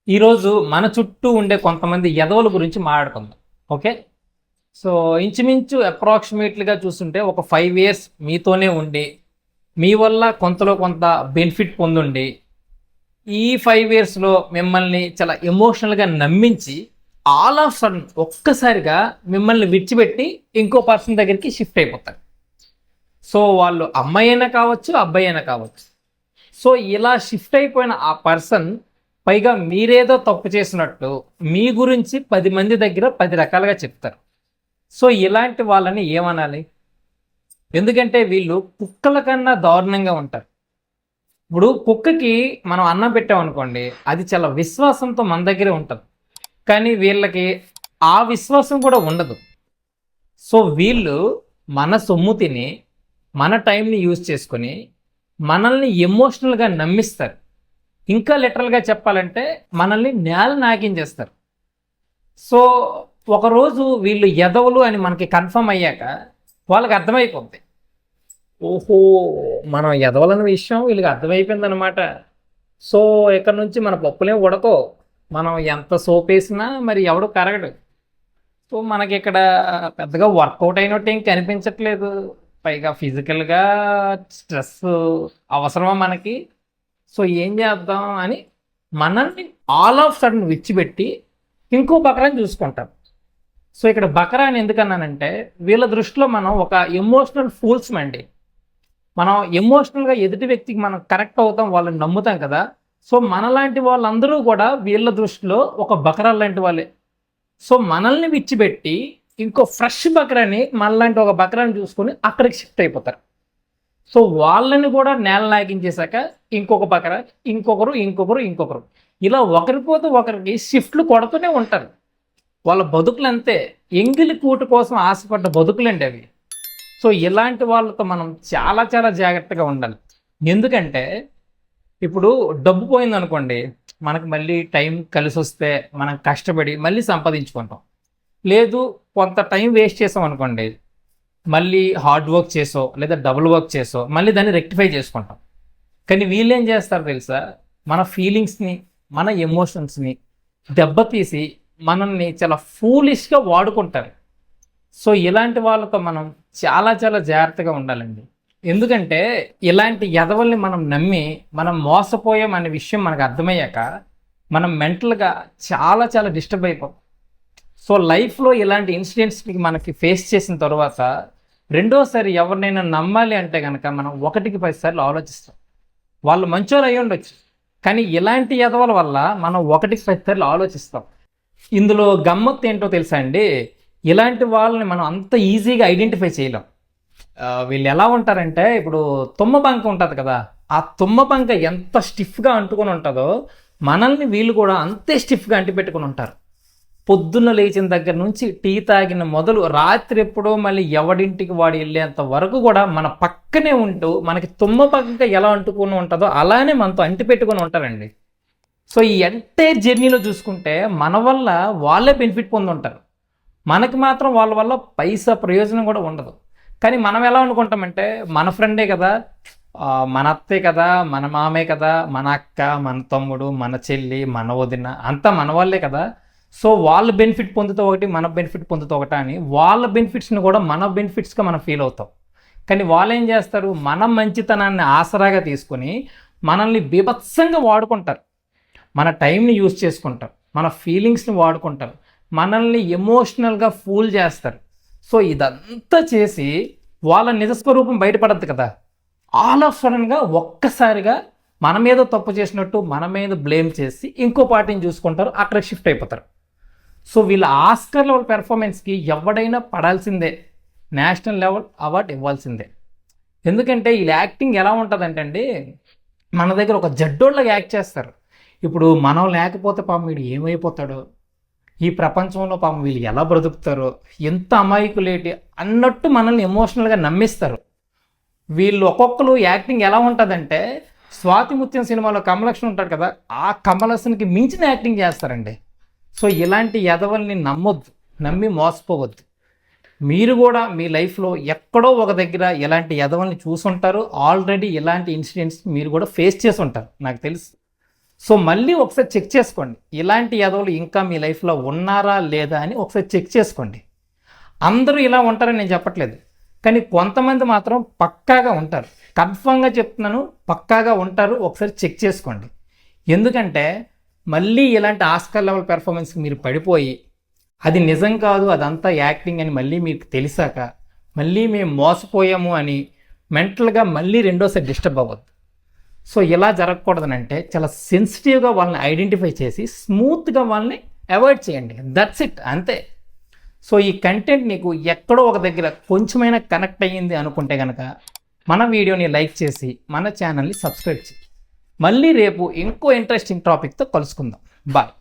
ఈరోజు మన చుట్టూ ఉండే కొంతమంది ఎదవల గురించి మాట్లాడుకుందాం. ఓకే. సో ఇంచుమించు అప్రాక్సిమేట్లీగా చూస్తుంటే ఒక 5 years మీతోనే ఉండి మీ వల్ల కొంతలో కొంత బెనిఫిట్ పొందుండి ఈ 5 yearsలో మిమ్మల్ని చాలా ఎమోషనల్గా నమ్మించి ఆల్ ఆఫ్ సడన్ ఒక్కసారిగా మిమ్మల్ని విడిచిపెట్టి ఇంకో పర్సన్ దగ్గరికి షిఫ్ట్ అయిపోతారు. సో వాళ్ళు అమ్మాయి అయినా కావచ్చు, అబ్బాయి అయినా కావచ్చు. సో ఇలా షిఫ్ట్ అయిపోయిన ఆ పర్సన్ పైగా మీరేదో తప్పు చేసినట్టు మీ గురించి 10 మంది దగ్గర 10 రకాలుగా చెప్తారు. సో ఇలాంటి వాళ్ళని ఏమనాలి? ఎందుకంటే వీళ్ళు కుక్కల కన్నా దారుణంగా ఉంటారు. ఇప్పుడు కుక్కకి మనం అన్నం పెట్టామనుకోండి, అది చాలా విశ్వాసంతో మన దగ్గరే ఉంటుంది. కానీ వీళ్ళకి ఆ విశ్వాసం కూడా ఉండదు. సో వీళ్ళు మన సొమ్ము తిని మన టైంని యూజ్ చేసుకొని మనల్ని ఎమోషనల్గా నమ్మిస్తారు. ఇంకా లిటరల్గా చెప్పాలంటే మనల్ని నేల నాకించేస్తారు. సో ఒకరోజు వీళ్ళు ఎదవలు అని మనకి కన్ఫర్మ్ అయ్యాక వాళ్ళకి అర్థమైపోద్ది, ఓహో మనం ఎదవలన్న విషయం వీళ్ళకి అర్థమైపోయింది అనమాట. సో ఇక్కడ నుంచి మన పప్పులేం ఉడకో, మనం ఎంత సోప్ వేసినా మరి ఎవడు కరగడు. సో మనకి ఇక్కడ పెద్దగా వర్కౌట్ అయినట్టు ఏం కనిపించట్లేదు. పైగా ఫిజికల్గా స్ట్రెస్ అవసరమా మనకి? సో ఏం చేద్దాం అని మనల్ని ఆల్ ఆఫ్ సడన్ విచ్చిపెట్టి ఇంకో బకరాని చూసుకుంటాం. సో ఇక్కడ బకరా అని ఎందుకన్నానంటే వీళ్ళ దృష్టిలో మనం ఒక ఎమోషనల్ ఫూల్స్ అండి. మనం ఎమోషనల్గా ఎదుటి వ్యక్తికి మనం కనెక్ట్ అవుతాం, వాళ్ళని నమ్ముతాం కదా. సో మనలాంటి వాళ్ళందరూ కూడా వీళ్ళ దృష్టిలో ఒక బకరా లాంటి వాళ్ళే. సో మనల్ని విచ్చిపెట్టి ఇంకో ఫ్రెష్ బకరాని మనలాంటి ఒక బకరాని చూసుకొని అక్కడికి షిఫ్ట్ అయిపోతారు. సో వాళ్ళని కూడా నేల నాగించేశాక ఇంకొక బకర, ఇంకొకరు ఇలా ఒకరిపోతే ఒకరికి షిఫ్ట్లు కొడుతూనే ఉంటారు. వాళ్ళ బతుకులు అంతే, ఎంగిలి కూటు కోసం ఆశపడ్డ బతుకులండి అవి. సో ఇలాంటి వాళ్ళతో మనం చాలా చాలా జాగ్రత్తగా ఉండాలి. ఎందుకంటే ఇప్పుడు డబ్బు పోయిందనుకోండి, మనకు మళ్ళీ టైం కలిసి వస్తే మనం కష్టపడి మళ్ళీ సంపాదించుకుంటాం. లేదు కొంత టైం వేస్ట్ చేసాం అనుకోండి, మళ్ళీ హార్డ్ వర్క్ చేసో లేదా డబుల్ వర్క్ చేసో మళ్ళీ దాన్ని రెక్టిఫై చేసుకుంటాం. కానీ వీళ్ళు ఏం చేస్తారు తెలుసా? మన ఫీలింగ్స్ని, మన ఎమోషన్స్ని దెబ్బతీసి మనల్ని చాలా ఫూలిష్గా వాడుకుంటారు. సో ఇలాంటి వాళ్ళతో మనం చాలా చాలా జాగ్రత్తగా ఉండాలండి. ఎందుకంటే ఇలాంటి ఎదవల్ని మనం నమ్మి మనం మోసపోయాం అనే విషయం మనకు అర్థమయ్యాక మనం మెంటల్గా చాలా చాలా డిస్టర్బ్ అయిపోతాం. సో లైఫ్లో ఇలాంటి ఇన్సిడెంట్స్ని మనకి ఫేస్ చేసిన తర్వాత రెండోసారి ఎవరినైనా నమ్మాలి అంటే కనుక మనం 1కి 10 సార్లు ఆలోచిస్తాం. వాళ్ళు మంచోళ్ళు అయి ఉండొచ్చు, కానీ ఇలాంటి ఎదవల వల్ల మనం 1కి 10 సార్లు ఆలోచిస్తాం. ఇందులో గమ్మత్తు ఏంటో తెలుసా అండి? ఇలాంటి వాళ్ళని మనం అంత ఈజీగా ఐడెంటిఫై చేయలేం. వీళ్ళు ఎలా ఉంటారంటే, ఇప్పుడు తుమ్మ బంక ఉంటుంది కదా, ఆ తుమ్మ బంక ఎంత స్టిఫ్గా అంటుకొని ఉంటుందో మనల్ని వీళ్ళు కూడా అంతే స్టిఫ్గా అంటిపెట్టుకుని ఉంటారు. పొద్దున్న లేచిన దగ్గర నుంచి టీ తాగిన మొదలు రాత్రి ఎప్పుడో మళ్ళీ ఎవడింటికి వాడు వెళ్ళేంత వరకు కూడా మన పక్కనే ఉంటూ మనకి తుమ్మ పక్కగా ఎలా అంటుకొని ఉంటుందో అలానే మనతో అంటిపెట్టుకొని ఉంటారండి. సో ఈ ఎంటైర్ జర్నీలో చూసుకుంటే మన వల్ల వాళ్ళే బెనిఫిట్ పొంది ఉంటారు, మనకి మాత్రం వాళ్ళ వల్ల పైసా ప్రయోజనం కూడా ఉండదు. కానీ మనం ఎలా అనుకుంటామంటే మన ఫ్రెండే కదా, మన అత్తే కదా, మన మామే కదా, మన అక్క, మన తమ్ముడు, మన చెల్లి, మన వదిన అంతా మన వాళ్ళే కదా. సో వాళ్ళ బెనిఫిట్ పొందుతూ ఒకటి, మన బెనిఫిట్ పొందుతూ ఒకటి అని వాళ్ళ బెనిఫిట్స్ని కూడా మన బెనిఫిట్స్గా మనం ఫీల్ అవుతాం. కానీ వాళ్ళు ఏం చేస్తారు? మన మంచితనాన్ని ఆసరాగా తీసుకొని మనల్ని బీభత్సంగా వాడుకుంటారు, మన టైంని యూజ్ చేసుకుంటారు, మన ఫీలింగ్స్ని వాడుకుంటారు, మనల్ని ఎమోషనల్గా ఫూల్ చేస్తారు. సో ఇదంతా చేసి వాళ్ళ నిజస్వరూపం బయటపడద్దు కదా. ఆల్ ఆఫ్ సడన్గా ఒక్కసారిగా మన మీద తప్పు చేసినట్టు మన మీద బ్లేమ్ చేసి ఇంకో పార్టీని చూసుకుంటారు, అక్కడ షిఫ్ట్ అయిపోతారు. సో వీళ్ళ ఆస్కర్ లెవెల్ పెర్ఫార్మెన్స్కి ఎవడైనా పడాల్సిందే, నేషనల్ లెవెల్ అవార్డు ఇవ్వాల్సిందే. ఎందుకంటే వీళ్ళ యాక్టింగ్ ఎలా ఉంటుందంటే అండి, మన దగ్గర ఒక జడ్డోళ్ళగా యాక్ట్ చేస్తారు. ఇప్పుడు మనం లేకపోతే పాపం వీడు ఏమైపోతాడో, ఈ ప్రపంచంలో పాపం వీళ్ళు ఎలా బ్రతుకుతారో, ఎంత అమాయకులేటి అన్నట్టు మనల్ని ఎమోషనల్గా నమ్మిస్తారు. వీళ్ళు ఒక్కొక్కరు యాక్టింగ్ ఎలా ఉంటుందంటే, స్వాతి ముత్యం సినిమాలో కమలక్ష్మి ఉంటాడు కదా, ఆ కమలక్ష్మికి మించిన యాక్టింగ్ చేస్తారండి. సో ఇలాంటి ఎదవల్ని నమ్మొద్దు, నమ్మి మోసపోవద్దు. మీరు కూడా మీ లైఫ్లో ఎక్కడో ఒక దగ్గర ఇలాంటి ఎదవల్ని చూసుంటారు, ఆల్రెడీ ఇలాంటి ఇన్సిడెంట్స్ మీరు కూడా ఫేస్ చేసి ఉంటారు నాకు తెలుసు. సో మళ్ళీ ఒకసారి చెక్ చేసుకోండి, ఇలాంటి ఎదవలు ఇంకా మీ లైఫ్లో ఉన్నారా లేదా అని ఒకసారి చెక్ చేసుకోండి. అందరూ ఇలా ఉంటారని నేను చెప్పట్లేదు, కానీ కొంతమంది మాత్రం పక్కాగా ఉంటారు. కన్ఫర్మ్గా చెప్తున్నాను, పక్కాగా ఉంటారు. ఒకసారి చెక్ చేసుకోండి. ఎందుకంటే మళ్ళీ ఇలాంటి ఆస్కార్ లెవెల్ పెర్ఫార్మెన్స్కి మీరు పడిపోయి అది నిజం కాదు, అదంతా యాక్టింగ్ అని మళ్ళీ మీకు తెలిసాక మళ్ళీ మేము మోసపోయాము అని మెంటల్గా మళ్ళీ రెండోసారి డిస్టర్బ్ అవ్వద్దు. సో ఇలా జరగకూడదనంటే చాలా సెన్సిటివ్గా వాళ్ళని ఐడెంటిఫై చేసి స్మూత్గా వాళ్ళని అవాయిడ్ చేయండి. దట్స్ ఇట్, అంతే. సో ఈ కంటెంట్ నీకు ఎక్కడో ఒక దగ్గర కొంచెమైనా కనెక్ట్ అయ్యింది అనుకుంటే కనుక మన వీడియోని లైక్ చేసి మన ఛానల్ని సబ్స్క్రైబ్ చేయి. మళ్ళీ రేపు ఇంకో ఇంట్రెస్టింగ్ టాపిక్తో కలుసుకుందాం. బాయ్.